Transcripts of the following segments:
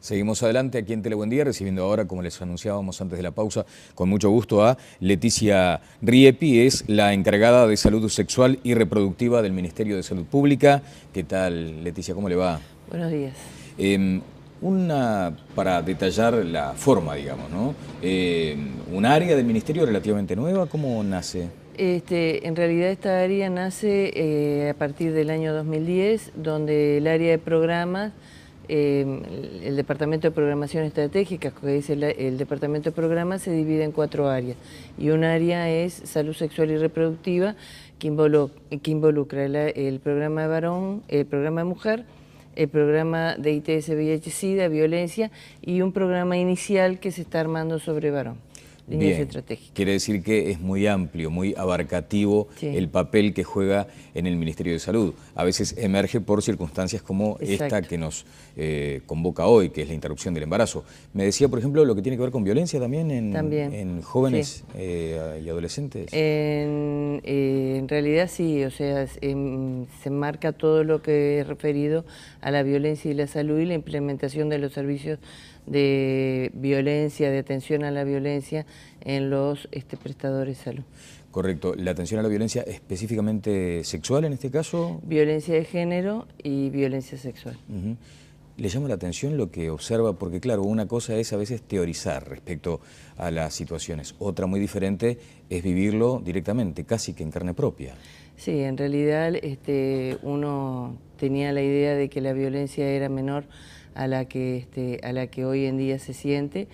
Seguimos adelante aquí en Telebuen Día, recibiendo ahora, como les anunciábamos antes de la pausa, con mucho gusto a Leticia Riepi, es la encargada de Salud Sexual y Reproductiva del Ministerio de Salud Pública. ¿Qué tal, Leticia? ¿Cómo le va? Buenos días. Para detallar la forma, digamos, ¿no? Un área del Ministerio relativamente nueva, ¿cómo nace? En realidad esta área nace a partir del año 2010, donde el área de programas, el Departamento de Programación Estratégica, que es el Departamento de Programas, se divide en 4 áreas. Y un área es Salud Sexual y Reproductiva, que involucra el programa de varón, el programa de mujer, el programa de ITS, VIH-Sida, violencia, y un programa inicial que se está armando sobre varón. Bien, quiere decir que es muy amplio, muy abarcativo, sí, el papel que juega en el Ministerio de Salud. A veces emerge por circunstancias como esta que nos convoca hoy, que es la interrupción del embarazo. Me decía, por ejemplo, lo que tiene que ver con violencia también en jóvenes, sí, y adolescentes. En realidad sí, o sea, se marca todo lo que es referido a la violencia y la salud y la implementación de los servicios de violencia, de atención a la violencia en los prestadores de salud. Correcto. ¿La atención a la violencia específicamente sexual en este caso? Violencia de género y violencia sexual. ¿Le llama la atención lo que observa? Porque claro, una cosa es a veces teorizar respecto a las situaciones, otra muy diferente es vivirlo directamente, casi que en carne propia. Sí, en realidad uno tenía la idea de que la violencia era menor a la que hoy en día se siente.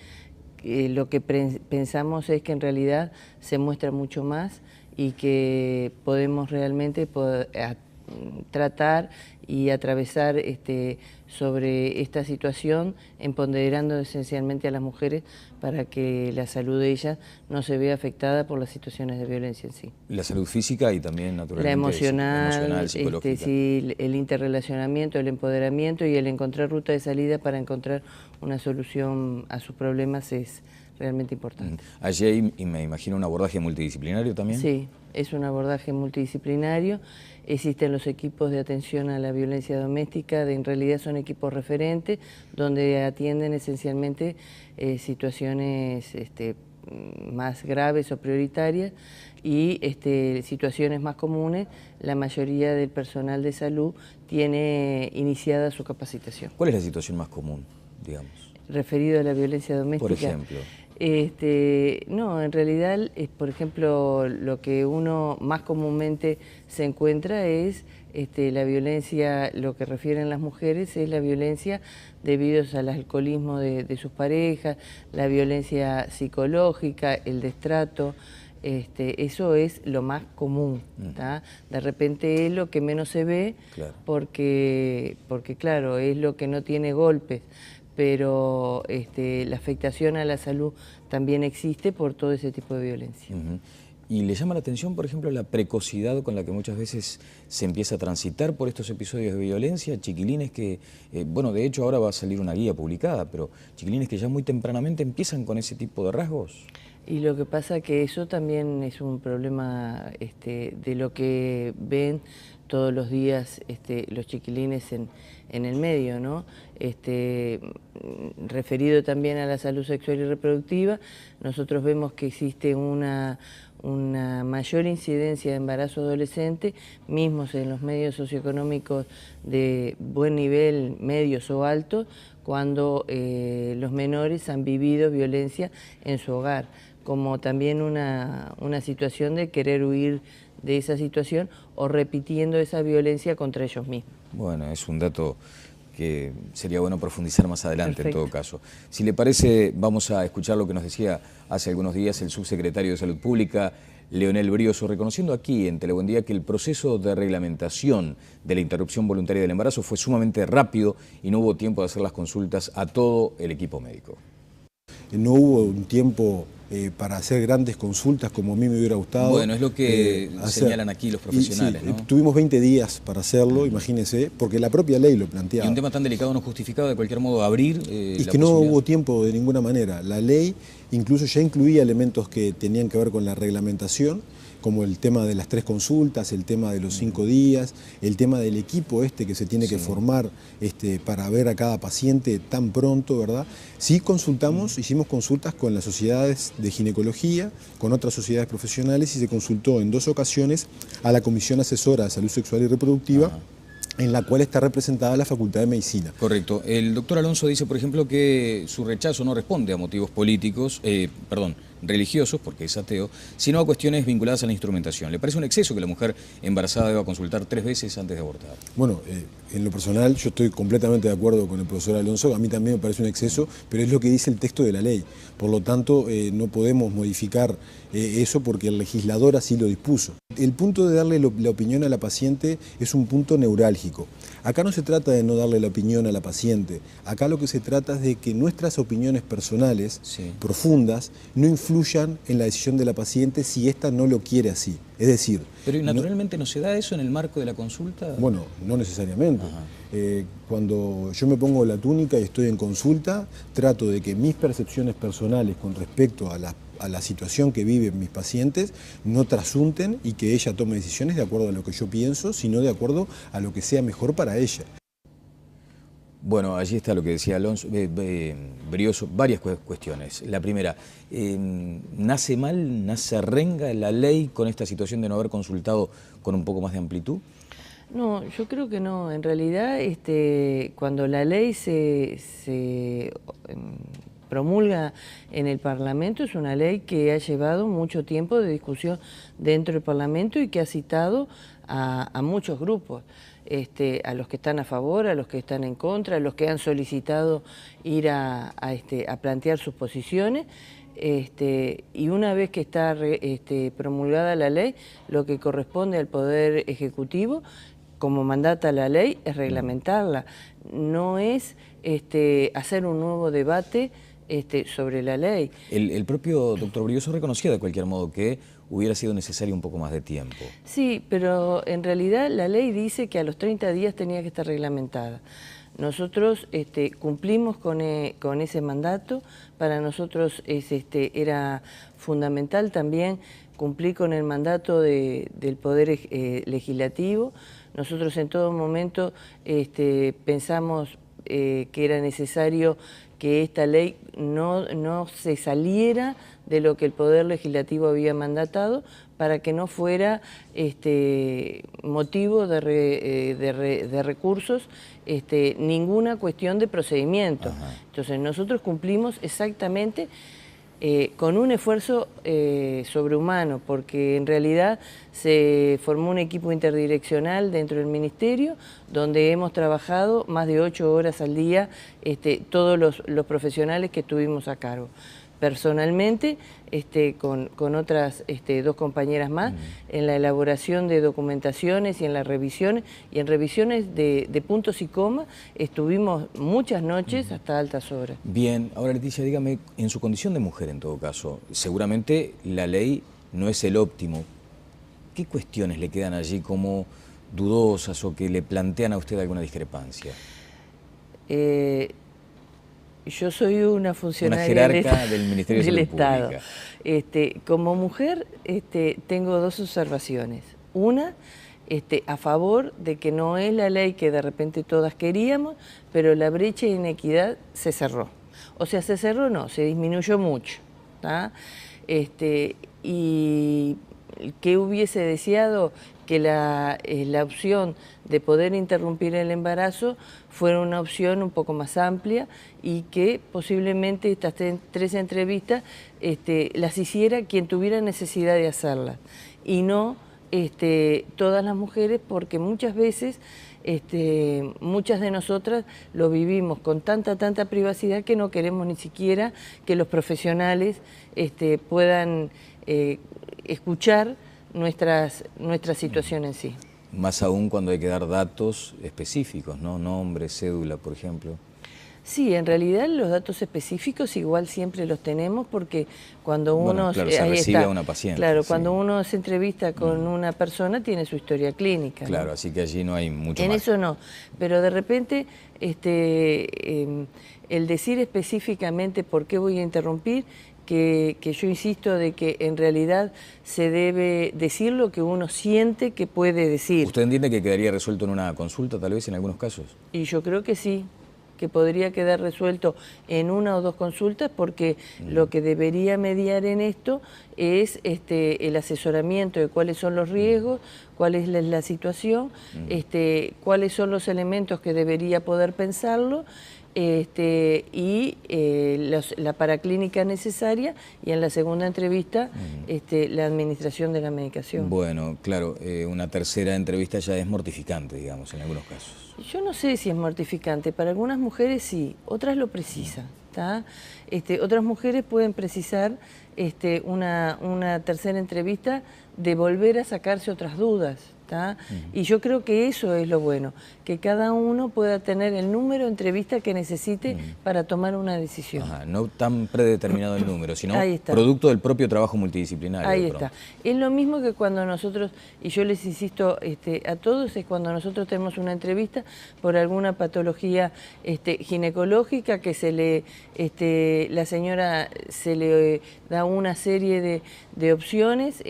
Lo que pensamos es que en realidad se muestra mucho más y que podemos realmente tratar y atravesar sobre esta situación, empoderando esencialmente a las mujeres para que la salud de ellas no se vea afectada por las situaciones de violencia en sí. La salud física y también naturalmente la emocional, psicológica. Sí, el interrelacionamiento, el empoderamiento y el encontrar ruta de salida para encontrar una solución a sus problemas es realmente importante. Allí hay, y me imagino, un abordaje multidisciplinario también. Sí, es un abordaje multidisciplinario. Existen los equipos de atención a la violencia doméstica, en realidad son equipos referentes, donde atienden esencialmente situaciones más graves o prioritarias y situaciones más comunes. La mayoría del personal de salud tiene iniciada su capacitación. ¿Cuál es la situación más común, digamos? Referido a la violencia doméstica. Por ejemplo. No, en realidad, por ejemplo, lo que uno más comúnmente se encuentra es la violencia, lo que refieren las mujeres es la violencia debido al alcoholismo de sus parejas, la violencia psicológica, el destrato. Eso es lo más común, ¿tá? De repente es lo que menos se ve, claro, porque claro, es lo que no tiene golpes, pero la afectación a la salud también existe por todo ese tipo de violencia. ¿Y le llama la atención, por ejemplo, la precocidad con la que muchas veces se empieza a transitar por estos episodios de violencia? Chiquilines que, bueno, de hecho ahora va a salir una guía publicada, pero chiquilines que ya muy tempranamente empiezan con ese tipo de rasgos. Y lo que pasa que eso también es un problema de lo que ven todos los días los chiquilines en el medio, ¿no? Referido también a la salud sexual y reproductiva, nosotros vemos que existe una mayor incidencia de embarazo adolescente, mismos en los medios socioeconómicos de buen nivel, medios o altos, cuando los menores han vivido violencia en su hogar, como también una situación de querer huir de esa situación o repitiendo esa violencia contra ellos mismos. Bueno, es un dato que sería bueno profundizar más adelante. Perfecto. En todo caso. Si le parece, vamos a escuchar lo que nos decía hace algunos días el subsecretario de Salud Pública, Leonel Brioso, reconociendo aquí en Telebuen Día que el proceso de reglamentación de la interrupción voluntaria del embarazo fue sumamente rápido y no hubo tiempo de hacer las consultas a todo el equipo médico. No hubo un tiempo para hacer grandes consultas como a mí me hubiera gustado. Bueno, es lo que señalan aquí los profesionales, ¿no? Tuvimos 20 días para hacerlo, imagínense, porque la propia ley lo planteaba. Y un tema tan delicado no justificaba de cualquier modo abrir y que no hubo tiempo de ninguna manera. La ley incluso ya incluía elementos que tenían que ver con la reglamentación como el tema de las 3 consultas, el tema de los 5 días, el tema del equipo que se tiene que formar para ver a cada paciente tan pronto, ¿verdad? Sí consultamos, hicimos consultas con las sociedades de ginecología, con otras sociedades profesionales, y se consultó en 2 ocasiones a la Comisión Asesora de Salud Sexual y Reproductiva, en la cual está representada la Facultad de Medicina. Correcto. El doctor Alonso dice, por ejemplo, que su rechazo no responde a motivos políticos, religiosos, porque es ateo, sino a cuestiones vinculadas a la instrumentación. ¿Le parece un exceso que la mujer embarazada deba consultar 3 veces antes de abortar? Bueno, en lo personal yo estoy completamente de acuerdo con el profesor Alonso, a mí también me parece un exceso, pero es lo que dice el texto de la ley. Por lo tanto, no podemos modificar eso porque el legislador así lo dispuso. El punto de darle la opinión a la paciente es un punto neurálgico. Acá no se trata de no darle la opinión a la paciente, acá lo que se trata es de que nuestras opiniones personales, profundas, no influyan en la decisión de la paciente si ésta no lo quiere así. Es decir... ¿Pero naturalmente no se da eso en el marco de la consulta? Bueno, no necesariamente. Cuando yo me pongo la túnica y estoy en consulta, trato de que mis percepciones personales con respecto a la situación que viven mis pacientes no trasunten y que ella tome decisiones de acuerdo a lo que yo pienso, sino de acuerdo a lo que sea mejor para ella. Bueno, allí está lo que decía Alonso, Brioso, varias cuestiones. La primera, ¿nace mal, nace renga la ley con esta situación de no haber consultado con un poco más de amplitud? No, yo creo que no. En realidad, cuando la ley se promulga en el Parlamento, es una ley que ha llevado mucho tiempo de discusión dentro del Parlamento y que ha citado a muchos grupos. A los que están a favor, a los que están en contra, a los que han solicitado ir a plantear sus posiciones. Y una vez que está promulgada la ley, lo que corresponde al Poder Ejecutivo, como mandata la ley, es reglamentarla. No es hacer un nuevo debate sobre la ley. El propio doctor Brioso reconocía de cualquier modo que hubiera sido necesario un poco más de tiempo. Sí, pero en realidad la ley dice que a los 30 días tenía que estar reglamentada. Nosotros cumplimos con ese mandato. Para nosotros era fundamental también cumplir con el mandato del Poder Legislativo. Nosotros en todo momento pensamos que era necesario que esta ley no se saliera de lo que el Poder Legislativo había mandatado para que no fuera motivo de recursos ninguna cuestión de procedimiento. Ajá. Entonces nosotros cumplimos exactamente con un esfuerzo sobrehumano, porque en realidad se formó un equipo interdireccional dentro del Ministerio, donde hemos trabajado más de 8 horas al día todos los profesionales que estuvimos a cargo. Personalmente, con otras 2 compañeras más, en la elaboración de documentaciones y en las revisiones, y en revisiones de puntos y comas, estuvimos muchas noches hasta altas horas. Bien, ahora Leticia, dígame, en su condición de mujer en todo caso, seguramente la ley no es el óptimo. ¿Qué cuestiones le quedan allí como dudosas o que le plantean a usted alguna discrepancia? Yo soy una funcionaria jerarca del Ministerio de Salud Estado. Pública. Como mujer tengo 2 observaciones. Una, a favor de que no es la ley que de repente todas queríamos, pero la brecha de inequidad se cerró. O sea, se cerró no, se disminuyó mucho. ¿Tá? Y que hubiese deseado que la opción de poder interrumpir el embarazo fuera una opción un poco más amplia y que posiblemente estas 3 entrevistas las hiciera quien tuviera necesidad de hacerlas y no todas las mujeres, porque muchas veces muchas de nosotras lo vivimos con tanta privacidad que no queremos ni siquiera que los profesionales puedan escuchar nuestra situación en sí. Más aún cuando hay que dar datos específicos, ¿no? Nombre, cédula, por ejemplo. Sí, en realidad los datos específicos igual siempre los tenemos porque cuando uno... Claro, se recibe está, a una paciente. Claro, sí. Cuando uno se entrevista con una persona tiene su historia clínica. Claro, ¿no? así que allí no hay mucho En más. eso no, pero de repente el decir específicamente por qué voy a interrumpir, que yo insisto de que en realidad se debe decir lo que uno siente que puede decir. ¿Usted entiende que quedaría resuelto en una consulta tal vez en algunos casos? Y yo creo que sí, que podría quedar resuelto en una o dos consultas porque lo que debería mediar en esto es el asesoramiento de cuáles son los riesgos, cuál es la situación, cuáles son los elementos que debería poder pensarlo y la paraclínica necesaria y en la segunda entrevista la administración de la medicación. Bueno, claro, una tercera entrevista ya es mortificante, digamos, en algunos casos. Yo no sé si es mortificante, para algunas mujeres sí, otras lo precisan. Otras mujeres pueden precisar una tercera entrevista de volver a sacarse otras dudas. Y yo creo que eso es lo bueno, que cada uno pueda tener el número de entrevistas que necesite para tomar una decisión. Ajá, no tan predeterminado el número, sino está. Producto del propio trabajo multidisciplinario. Ahí está. Es lo mismo que cuando nosotros, y yo les insisto a todos, es cuando nosotros tenemos una entrevista por alguna patología ginecológica que la señora se le da una serie de opciones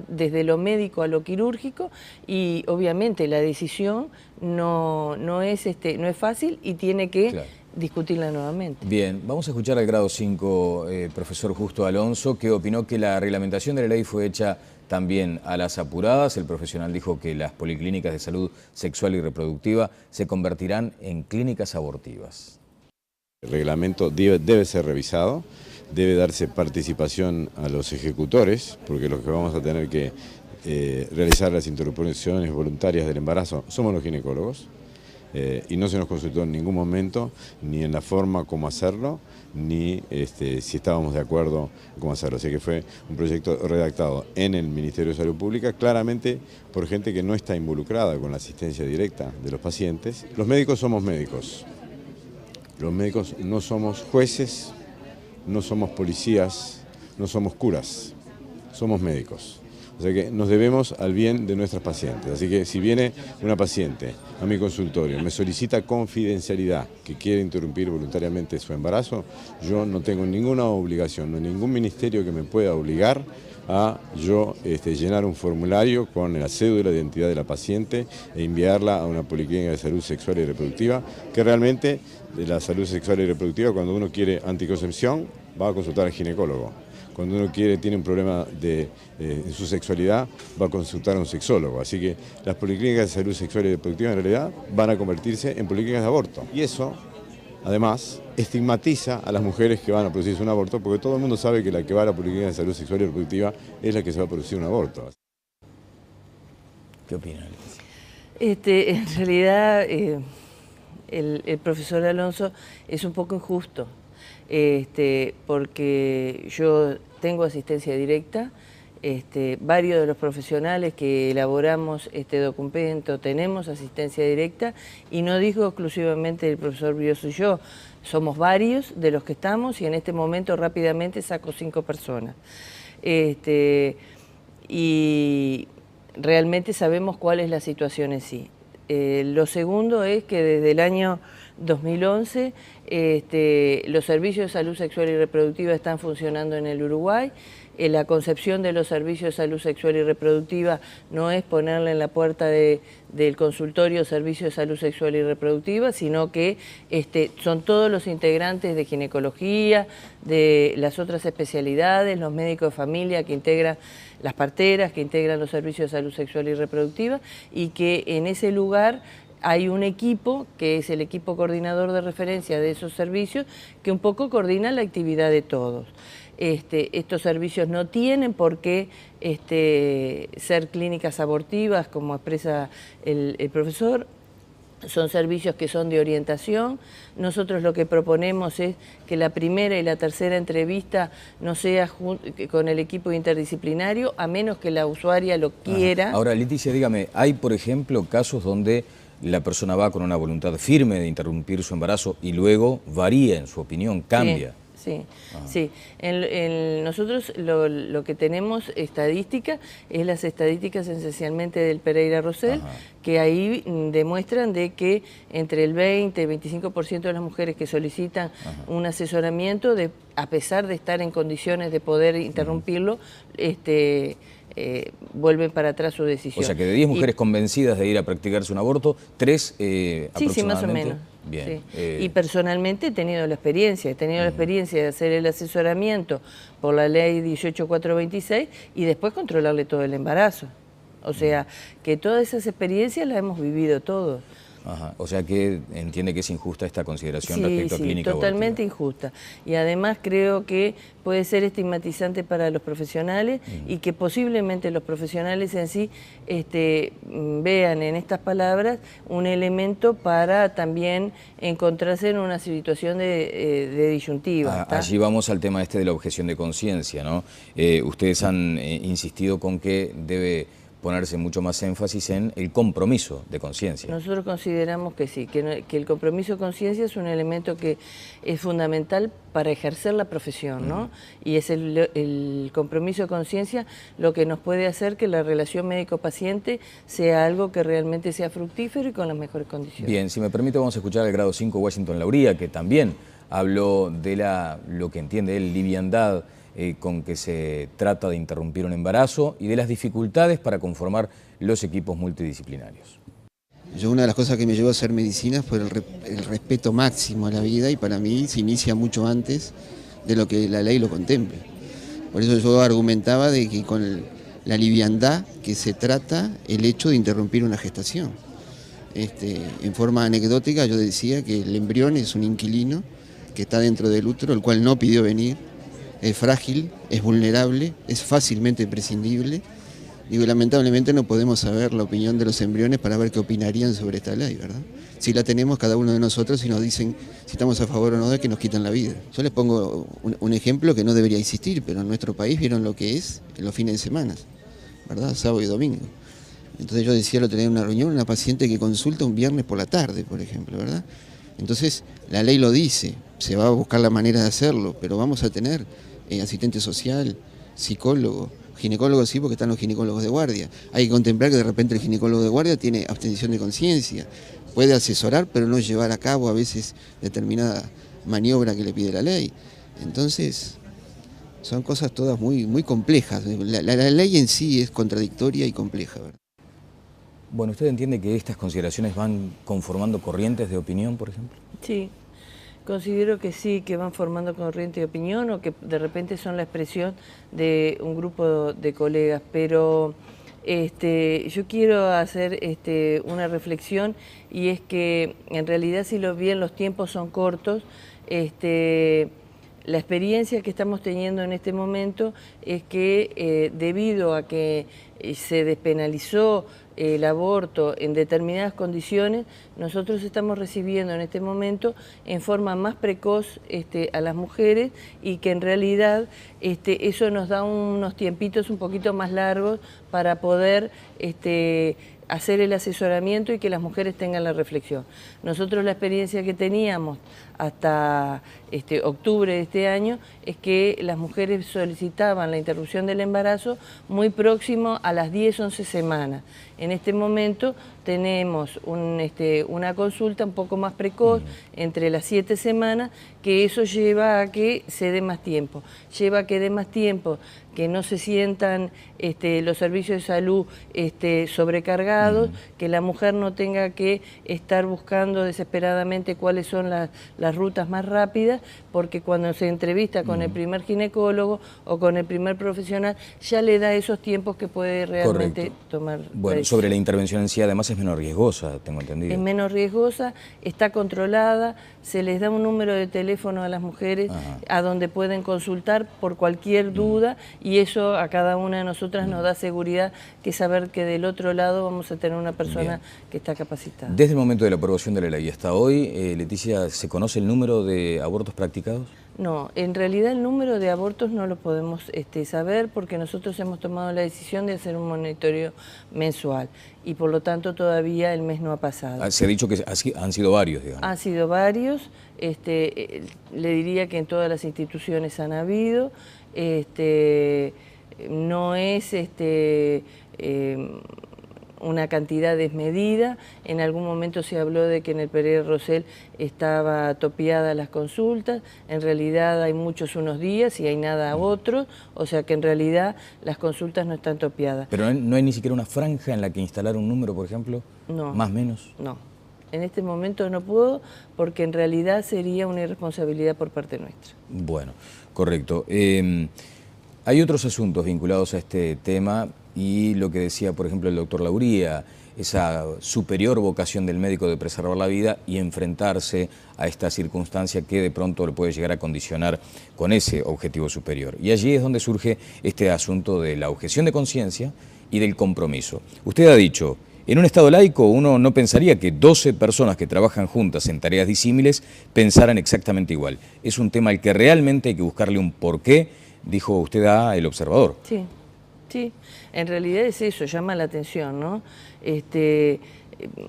desde lo médico a lo quirúrgico y obviamente la decisión no es fácil y tiene que discutirla nuevamente. Bien, vamos a escuchar al grado 5, profesor Justo Alonso, que opinó que la reglamentación de la ley fue hecha también a las apuradas. El profesional dijo que las policlínicas de salud sexual y reproductiva se convertirán en clínicas abortivas. El reglamento debe ser revisado, debe darse participación a los ejecutores, porque los que vamos a tener que realizar las interrupciones voluntarias del embarazo somos los ginecólogos. Y no se nos consultó en ningún momento, ni en la forma como hacerlo, ni si estábamos de acuerdo en cómo hacerlo. Así que fue un proyecto redactado en el Ministerio de Salud Pública, claramente por gente que no está involucrada con la asistencia directa de los pacientes. Los médicos somos médicos. Los médicos no somos jueces, no somos policías, no somos curas, somos médicos. O sea que nos debemos al bien de nuestras pacientes. Así que si viene una paciente a mi consultorio, me solicita confidencialidad, que quiere interrumpir voluntariamente su embarazo, yo no tengo ninguna obligación, no hay ningún ministerio que me pueda obligar a llenar un formulario con la cédula de identidad de la paciente e enviarla a una policlínica de salud sexual y reproductiva, que realmente de la salud sexual y reproductiva, cuando uno quiere anticoncepción, va a consultar al ginecólogo. Cuando uno tiene un problema en su sexualidad, va a consultar a un sexólogo. Así que las policlínicas de salud sexual y reproductiva en realidad van a convertirse en policlínicas de aborto. Y eso, además, estigmatiza a las mujeres que van a producirse un aborto, porque todo el mundo sabe que la que va a la policlínica de salud sexual y reproductiva es la que se va a producir un aborto. ¿Qué opina? En realidad, el profesor Alonso es un poco injusto. Porque yo tengo asistencia directa, varios de los profesionales que elaboramos este documento tenemos asistencia directa y no digo exclusivamente el profesor Brioso y yo, somos varios de los que estamos y en este momento rápidamente saco 5 personas. Y realmente sabemos cuál es la situación en sí. Lo segundo es que desde el año 2011 los servicios de salud sexual y reproductiva están funcionando en el Uruguay. La concepción de los servicios de salud sexual y reproductiva no es ponerle en la puerta del consultorio servicios de salud sexual y reproductiva, sino que son todos los integrantes de ginecología, de las otras especialidades, los médicos de familia que integran, las parteras que integran los servicios de salud sexual y reproductiva, y que en ese lugar hay un equipo, que es el equipo coordinador de referencia de esos servicios, que un poco coordina la actividad de todos. Estos servicios no tienen por qué ser clínicas abortivas, como expresa el profesor. Son servicios que son de orientación. Nosotros lo que proponemos es que la primera y la tercera entrevista no sea con el equipo interdisciplinario, a menos que la usuaria lo quiera. Ahora, Leticia, dígame, ¿hay, por ejemplo, casos donde la persona va con una voluntad firme de interrumpir su embarazo y luego varía en su opinión, cambia. Sí, sí. Nosotros lo que tenemos estadística es las estadísticas esencialmente del Pereira Rosell, que ahí demuestran de que entre el 20 y 25% de las mujeres que solicitan un asesoramiento, a pesar de estar en condiciones de poder interrumpirlo, vuelven para atrás su decisión. O sea que de 10 mujeres convencidas de ir a practicarse un aborto, 3 aproximadamente... Sí, más o menos. Bien. Sí. Y personalmente he tenido la experiencia de hacer el asesoramiento por la ley 18426 y después controlarle todo el embarazo. O sea, que todas esas experiencias las hemos vivido todos. Ajá. O sea que entiende que es injusta esta consideración respecto a clínica abortiva. Totalmente injusta. Y además creo que puede ser estigmatizante para los profesionales y que posiblemente los profesionales en sí vean en estas palabras un elemento para también encontrarse en una situación de disyuntiva. Allí vamos al tema de la objeción de conciencia, ¿no? Ustedes han insistido con que debe ponerse mucho más énfasis en el compromiso de conciencia. Nosotros consideramos que sí, que el compromiso de conciencia es un elemento que es fundamental para ejercer la profesión, ¿no? Y es el compromiso de conciencia lo que nos puede hacer que la relación médico-paciente sea algo que realmente sea fructífero y con las mejores condiciones. Bien, si me permite vamos a escuchar al grado 5 Washington Lauría, que también habló de lo que entiende él, liviandad, con que se trata de interrumpir un embarazo y de las dificultades para conformar los equipos multidisciplinarios. Una de las cosas que me llevó a hacer medicina fue el respeto máximo a la vida y para mí se inicia mucho antes de lo que la ley lo contemple. Por eso yo argumentaba de que con la liviandad que se trata el hecho de interrumpir una gestación. En forma anecdótica yo decía que el embrión es un inquilino que está dentro del útero, el cual no pidió venir. Es frágil, es vulnerable, es fácilmente prescindible. Digo, lamentablemente no podemos saber la opinión de los embriones para ver qué opinarían sobre esta ley, ¿verdad? Si la tenemos cada uno de nosotros y nos dicen si estamos a favor o no de que nos quitan la vida. Yo les pongo un ejemplo que no debería existir, pero en nuestro país vieron lo que es en los fines de semana, ¿verdad? Sábado y domingo. Entonces yo decía, lo tenía en una reunión, una paciente que consulta un viernes por la tarde, por ejemplo, ¿verdad? Entonces la ley lo dice, se va a buscar la manera de hacerlo, pero vamos a tener asistente social, psicólogo, ginecólogo sí, porque están los ginecólogos de guardia. Hay que contemplar que de repente el ginecólogo de guardia tiene abstención de conciencia, puede asesorar pero no llevar a cabo a veces determinada maniobra que le pide la ley. Entonces son cosas todas muy complejas. La ley en sí es contradictoria y compleja, ¿verdad? Bueno, ¿usted entiende que estas consideraciones van conformando corrientes de opinión, por ejemplo? Sí. Considero que sí, que van formando corriente de opinión o que de repente son la expresión de un grupo de colegas, pero yo quiero hacer una reflexión y es que en realidad si lo bien los tiempos son cortos, la experiencia que estamos teniendo en este momento es que debido a que se despenalizó el aborto en determinadas condiciones, nosotros estamos recibiendo en este momento en forma más precoz a las mujeres y que en realidad eso nos da unos tiempitos un poquito más largos para poder hacer el asesoramiento y que las mujeres tengan la reflexión. Nosotros la experiencia que teníamos hasta octubre de este año es que las mujeres solicitaban la interrupción del embarazo muy próximo a las 10-11 semanas. En este momento tenemos una consulta un poco más precoz, entre las 7 semanas, que eso lleva a que se dé más tiempo. Lleva a que dé más tiempo, que no se sientan los servicios de salud sobrecargados, que la mujer no tenga que estar buscando desesperadamente cuáles son las rutas más rápidas, porque cuando se entrevista con el primer ginecólogo o con el primer profesional, ya le da esos tiempos que puede realmente tomar. Bueno, sobre la intervención en sí, además es menos riesgosa, tengo entendido. Es menos riesgosa, está controlada, se les da un número de teléfono a las mujeres a donde pueden consultar por cualquier duda y eso a cada una de nosotras nos da seguridad, que saber que del otro lado vamos a tener una persona que está capacitada. Desde el momento de la aprobación de la ley hasta hoy, Leticia, ¿se conoce el número de abortos practicados? No, en realidad el número de abortos no lo podemos saber porque nosotros hemos tomado la decisión de hacer un monitoreo mensual y por lo tanto todavía el mes no ha pasado. Se ha dicho que han sido varios, digamos. Han sido varios, le diría que en todas las instituciones han habido, no es una cantidad desmedida. En algún momento se habló de que en el Pereira Rosell estaba topeada las consultas, en realidad hay muchos unos días y hay nada otros, o sea que en realidad las consultas no están topeadas. ¿Pero no hay ni siquiera una franja en la que instalar un número, por ejemplo? No. ¿Más o menos? No, en este momento no puedo porque en realidad sería una irresponsabilidad por parte nuestra. Bueno, correcto. Hay otros asuntos vinculados a este tema y lo que decía, por ejemplo, el doctor Lauría, esa superior vocación del médico de preservar la vida y enfrentarse a esta circunstancia que de pronto le puede llegar a condicionar con ese objetivo superior. Y allí es donde surge este asunto de la objeción de conciencia y del compromiso. Usted ha dicho, en un Estado laico uno no pensaría que 12 personas que trabajan juntas en tareas disímiles pensaran exactamente igual. Es un tema al que realmente hay que buscarle un porqué, dijo usted a El Observador. Sí. Sí, en realidad es eso, llama la atención, ¿no?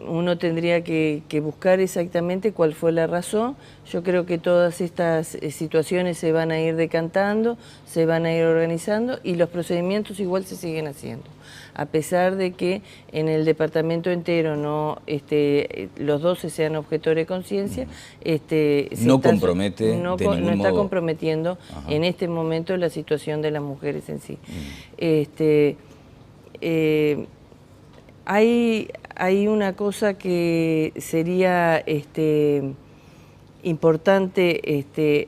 Uno tendría que buscar exactamente cuál fue la razón. Yo creo que todas estas situaciones se van a ir decantando, se van a ir organizando y los procedimientos igual se siguen haciendo. A pesar de que en el departamento entero no los 12 sean objetores de conciencia, no compromete de ningún no está modo. comprometiendo en este momento la situación de las mujeres en sí. Hay una cosa que sería importante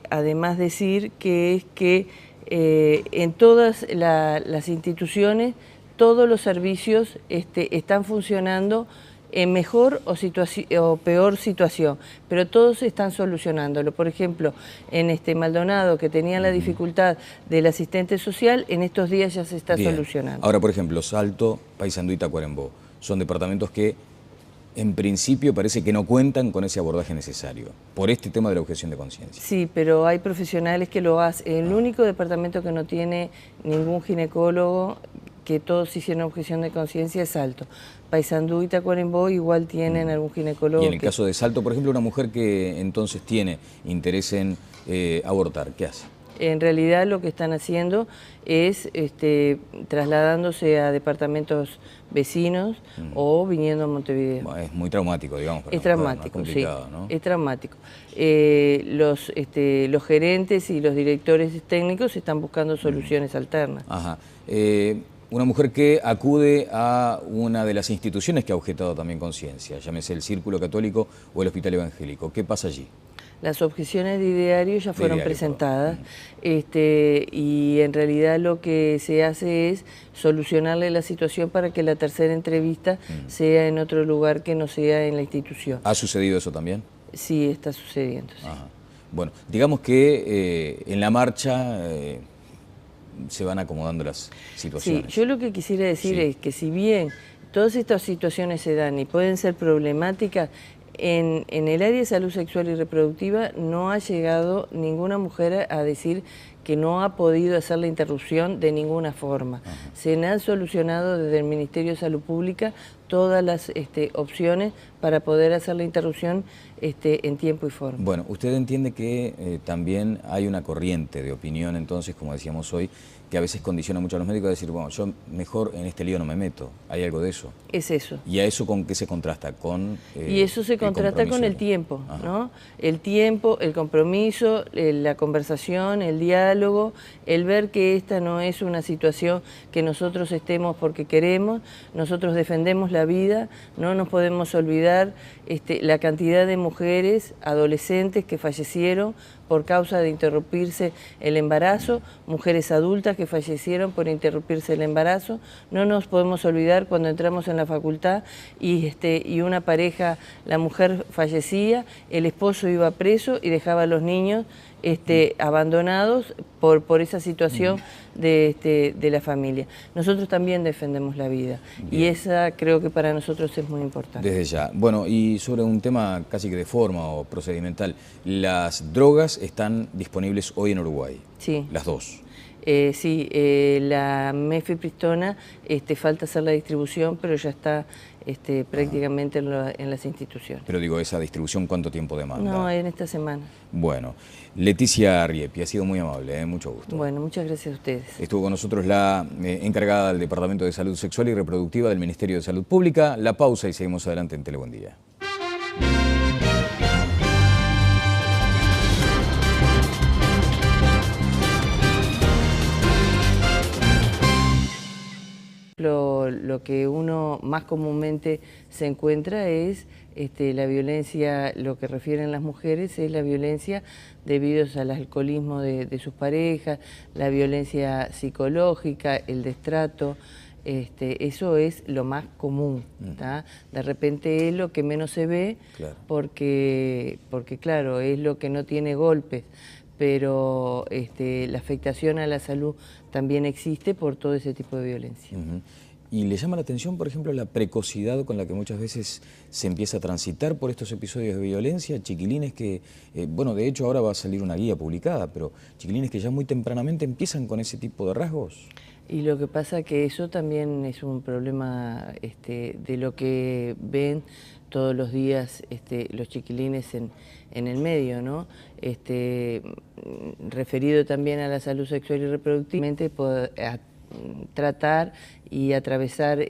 además decir, que es que en todas las instituciones todos los servicios están funcionando en mejor o peor situación, pero todos están solucionándolo. Por ejemplo, en Maldonado, que tenía la dificultad del asistente social, en estos días ya se está solucionando. Ahora, por ejemplo, Salto, Paysandú y Tacuarembó son departamentos que en principio parece que no cuentan con ese abordaje necesario, por este tema de la objeción de conciencia. Sí, pero hay profesionales que lo hacen. El único departamento que no tiene ningún ginecólogo, que todos hicieron objeción de conciencia, es Salto. Paysandú y Tacuarembó igual tienen algún ginecólogo. Y en el caso de Salto, por ejemplo, una mujer que entonces tiene interés en abortar, ¿qué hace? En realidad lo que están haciendo es trasladándose a departamentos vecinos o viniendo a Montevideo. Bueno, es muy traumático, digamos. Es traumático, sí, ¿no? es traumático. Los gerentes y los directores técnicos están buscando soluciones alternas. Ajá. Una mujer que acude a una de las instituciones que ha objetado también conciencia, llámese el Círculo Católico o el Hospital Evangélico, ¿qué pasa allí? Las objeciones de ideario ya fueron presentadas y en realidad lo que se hace es solucionarle la situación para que la tercera entrevista sea en otro lugar que no sea en la institución. ¿Ha sucedido eso también? Sí, está sucediendo. Sí. Ajá. Bueno, digamos que en la marcha se van acomodando las situaciones. Sí, yo lo que quisiera decir es que si bien todas estas situaciones se dan y pueden ser problemáticas, en el área de salud sexual y reproductiva no ha llegado ninguna mujer a decir que no ha podido hacer la interrupción de ninguna forma. Se han solucionado desde el Ministerio de Salud Pública todas las opciones para poder hacer la interrupción en tiempo y forma. Bueno, usted entiende que también hay una corriente de opinión, entonces, como decíamos hoy, que a veces condiciona mucho a los médicos a decir, bueno, yo mejor en este lío no me meto. ¿Hay algo de eso? Es eso. ¿Y a eso con qué se contrasta? Y eso se contrasta con el tiempo, ¿no? El tiempo, el compromiso, la conversación, el diálogo, el ver que esta no es una situación que nosotros estemos porque queremos, nosotros defendemos la vida, no nos podemos olvidar la cantidad de mujeres, adolescentes que fallecieron por causa de interrumpirse el embarazo, mujeres adultas que fallecieron por interrumpirse el embarazo. No nos podemos olvidar cuando entramos en la facultad y una pareja, la mujer fallecía, el esposo iba preso y dejaba a los niños abandonados por esa situación de la familia. Nosotros también defendemos la vida. Bien. Y esa creo que para nosotros es muy importante. Desde ya. Bueno, y sobre un tema casi que de forma o procedimental, las drogas están disponibles hoy en Uruguay. Sí. Las dos. Sí, la mefepristona falta hacer la distribución, pero ya está prácticamente en las instituciones. Pero digo, esa distribución, ¿cuánto tiempo demanda? No, en esta semana. Bueno, Leticia Riepi, ha sido muy amable, mucho gusto. Bueno, muchas gracias a ustedes. Estuvo con nosotros la encargada del Departamento de Salud Sexual y Reproductiva del Ministerio de Salud Pública. La pausa y seguimos adelante en Telebuen Día. Lo que uno más comúnmente se encuentra es la violencia, lo que refieren las mujeres es la violencia debido al alcoholismo de sus parejas, la violencia psicológica, el destrato. Eso es lo más común, ¿tá? De repente es lo que menos se ve, claro. porque claro, es lo que no tiene golpes, pero la afectación a la salud también existe por todo ese tipo de violencia. ¿Y le llama la atención, por ejemplo, la precocidad con la que muchas veces se empieza a transitar por estos episodios de violencia? Chiquilines que, bueno, de hecho ahora va a salir una guía publicada, pero chiquilines que ya muy tempranamente empiezan con ese tipo de rasgos. Y lo que pasa que eso también es un problema de lo que ven todos los días los chiquilines en el medio, ¿no? Referido también a la salud sexual y reproductiva, tratar y atravesar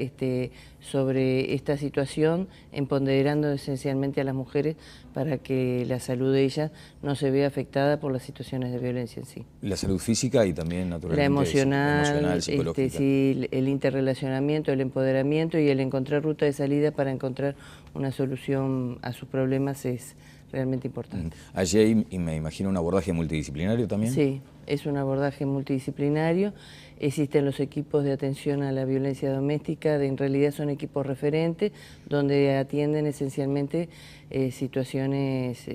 sobre esta situación, empoderando esencialmente a las mujeres para que la salud de ellas no se vea afectada por las situaciones de violencia en sí. La salud física y también naturalmente la emocional psicológica. Sí, el interrelacionamiento, el empoderamiento y el encontrar ruta de salida para encontrar una solución a sus problemas es realmente importante. Allí me imagino un abordaje multidisciplinario también. Sí, es un abordaje multidisciplinario. Existen los equipos de atención a la violencia doméstica, en realidad son equipos referentes, donde atienden esencialmente situaciones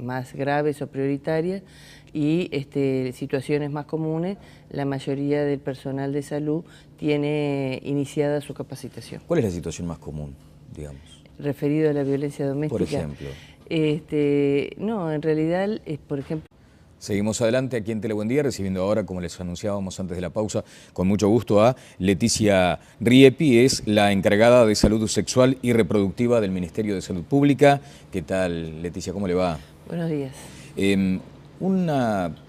más graves o prioritarias y situaciones más comunes. La mayoría del personal de salud tiene iniciada su capacitación. ¿Cuál es la situación más común, digamos? Referido a la violencia doméstica. Por ejemplo. No, en realidad, por ejemplo... Seguimos adelante aquí en Telebuen Día, recibiendo ahora, como les anunciábamos antes de la pausa, con mucho gusto a Leticia Riepi, es la encargada de Salud Sexual y Reproductiva del Ministerio de Salud Pública. ¿Qué tal, Leticia? ¿Cómo le va? Buenos días.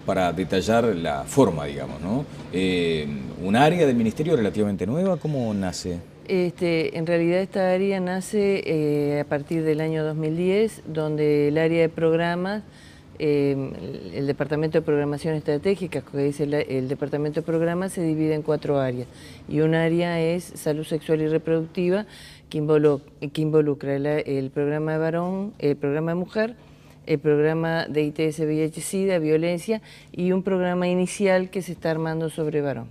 Para detallar la forma, digamos, ¿no? ¿Un área del Ministerio relativamente nueva? ¿Cómo nace? En realidad esta área nace a partir del año 2010, donde el área de programas, el Departamento de Programación Estratégica, que es el Departamento de Programas, se divide en 4 áreas. Y un área es Salud Sexual y Reproductiva, que involucra el programa de varón, el programa de mujer, el programa de ITS, VIH-Sida, violencia, y un programa inicial que se está armando sobre varón.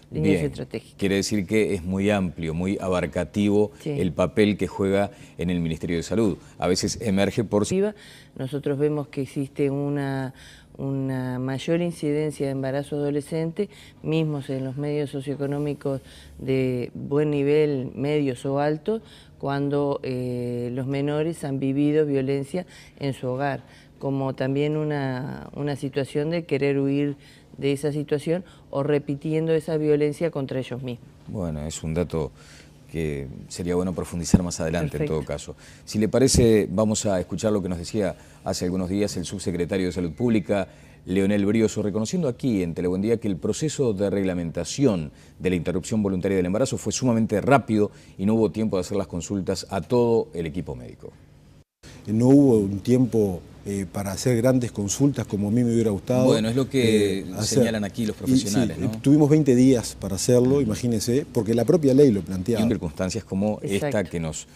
Bien, quiere decir que es muy amplio, muy abarcativo, sí, el papel que juega en el Ministerio de Salud. A veces emerge por... Nosotros vemos que existe una mayor incidencia de embarazo adolescente, mismos en los medios socioeconómicos de buen nivel, medios o altos, cuando los menores han vivido violencia en su hogar, como también una situación de querer huir de esa situación o repitiendo esa violencia contra ellos mismos. Bueno, es un dato que sería bueno profundizar más adelante. Perfecto. En todo caso. Si le parece, vamos a escuchar lo que nos decía hace algunos días el subsecretario de Salud Pública, Leonel Brioso, reconociendo aquí en Telebuen Día que el proceso de reglamentación de la interrupción voluntaria del embarazo fue sumamente rápido y no hubo tiempo de hacer las consultas a todo el equipo médico. No hubo un tiempo para hacer grandes consultas como a mí me hubiera gustado. Bueno, es lo que señalan aquí los profesionales, sí, ¿no? Tuvimos 20 días para hacerlo, imagínense, porque la propia ley lo planteaba. Y en circunstancias como esta que nos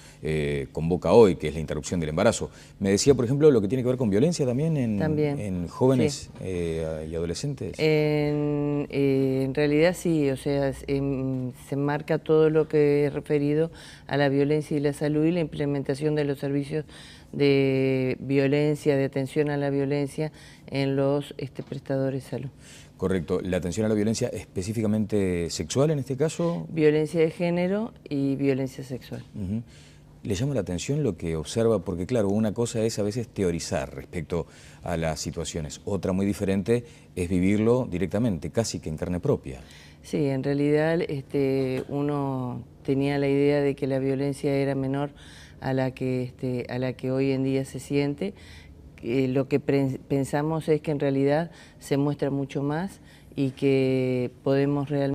convoca hoy, que es la interrupción del embarazo. Me decía, por ejemplo, lo que tiene que ver con violencia también en jóvenes y adolescentes. En realidad sí, o sea, se marca todo lo que es referido a la violencia y la salud y la implementación de los servicios de violencia, de atención a la violencia en los prestadores de salud. Correcto. ¿La atención a la violencia específicamente sexual en este caso? Violencia de género y violencia sexual. ¿Le llama la atención lo que observa? Porque claro, una cosa es a veces teorizar respecto a las situaciones, otra muy diferente es vivirlo directamente, casi que en carne propia. Sí, en realidad uno tenía la idea de que la violencia era menor a la que hoy en día se siente. Lo que pensamos es que en realidad se muestra mucho más y que podemos realmente